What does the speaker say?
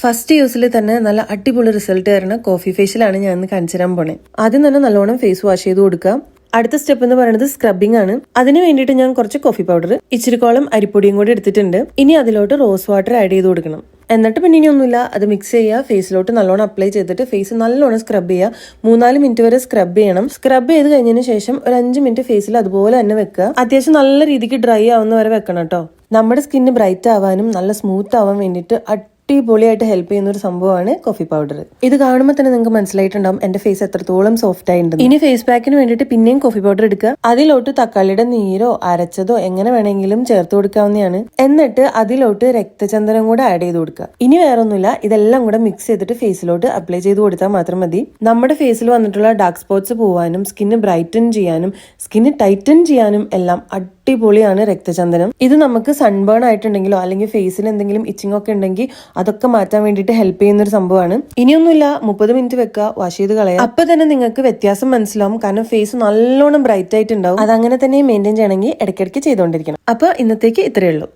First യൂസിൽ തന്നെ നല്ല അടിപൊളി റിസൾട്ട് തരുന്ന കോഫി ഫേഷ്യലാണ് ഞാൻ ഇന്ന് കാണിച്ചു തരാൻ പോണേ. ആദ്യം തന്നെ നല്ലോണം ഫേസ് വാഷ് ചെയ്ത് കൊടുക്കുക. അടുത്ത സ്റ്റെപ്പ് എന്ന് പറയുന്നത് സ്ക്രബിംഗ് ആണ്. അതിന് വേണ്ടിയിട്ട് ഞാൻ കുറച്ച് കോഫി പൗഡർ, ഇച്ചിരിക്കോളം അരിപ്പൊടിയും കൂടി എടുത്തിട്ടുണ്ട്. ഇനി അതിലോട്ട് റോസ് വാട്ടർ ആഡ് ചെയ്ത് കൊടുക്കണം. എന്നിട്ട് പിന്നെ ഇനിയൊന്നുമില്ല, അത് മിക്സ് ചെയ്യുക. ഫേസിലോട്ട് നല്ലോണം അപ്ലൈ ചെയ്തിട്ട് ഫേസ് നല്ലോണം സ്ക്രബ് ചെയ്യുക. 3-4 മിനിറ്റ് വരെ സ്ക്രബ് ചെയ്യണം. സ്ക്രബ് ചെയ്ത് കഴിഞ്ഞതിന് ശേഷം ഒരു 5 മിനിറ്റ് ഫേസിൽ അതുപോലെ തന്നെ വെക്കുക. അത്യാവശ്യം നല്ല രീതിക്ക് ഡ്രൈ ആവുന്ന വരെ വെക്കണം കേട്ടോ. നമ്മുടെ സ്കിന്ന് ബ്രൈറ്റ് ആവാനും നല്ല സ്മൂത്ത് ആവാൻ വേണ്ടിയിട്ട് അടിപൊളിയായിട്ട് ഹെൽപ്പ് ചെയ്യുന്ന ഒരു സംഭവമാണ് കോഫി പൗഡർ. ഇത് കാണുമ്പോൾ തന്നെ നിങ്ങൾക്ക് മനസ്സിലായിട്ടുണ്ടാവും എന്റെ ഫേസ് എത്രത്തോളം സോഫ്റ്റ് ആയിട്ടുണ്ട്. ഇനി ഫേസ് പാക്കിന് വേണ്ടിയിട്ട് പിന്നെയും കോഫി പൗഡർ എടുക്കുക. അതിലോട്ട് തക്കാളിയുടെ നീരോ അരച്ചതോ എങ്ങനെ വേണമെങ്കിലും ചേർത്ത് കൊടുക്കാവുന്നതാണ്. എന്നിട്ട് അതിലോട്ട് രക്തചന്ദനം കൂടെ ആഡ് ചെയ്ത് കൊടുക്കുക. ഇനി വേറൊന്നുമില്ല, ഇതെല്ലാം കൂടെ മിക്സ് ചെയ്തിട്ട് ഫേസിലോട്ട് അപ്ലൈ ചെയ്ത് കൊടുത്താൽ മാത്രം മതി. നമ്മുടെ ഫേസിൽ വന്നിട്ടുള്ള ഡാർക്ക് സ്പോട്ട്സ് പോവാനും സ്കിന്ന് ബ്രൈറ്റൻ ചെയ്യാനും സ്കിന്ന് ടൈറ്റൻ ചെയ്യാനും എല്ലാം അടിപൊളിയാണ് രക്തചന്ദനം. ഇത് നമുക്ക് സൺബേൺ ആയിട്ടുണ്ടെങ്കിലോ അല്ലെങ്കിൽ ഫേസിൽ എന്തെങ്കിലും ഇച്ചിങ് ഒക്കെ ഉണ്ടെങ്കിൽ അതൊക്കെ മാറ്റാൻ വേണ്ടിയിട്ട് ഹെൽപ്പ് ചെയ്യുന്ന ഒരു സംഭവമാണ്. ഇനിയൊന്നുമില്ല, 30 മിനിറ്റ് വെക്കുക, വാഷ് ചെയ്ത് കളയാം. അപ്പൊ തന്നെ നിങ്ങൾക്ക് വ്യത്യാസം മനസ്സിലാവും. കാരണം ഫേസ് നല്ലോണം ബ്രൈറ്റ് ആയിട്ടുണ്ടാവും. അതങ്ങനെ തന്നെ മെയിൻറ്റെയിൻ ചെയ്യണമെങ്കിൽ ഇടയ്ക്കിടയ്ക്ക് ചെയ്തുകൊണ്ടിരിക്കണം. അപ്പൊ ഇന്നത്തേക്ക് ഇത്രയേ ഉള്ളൂ.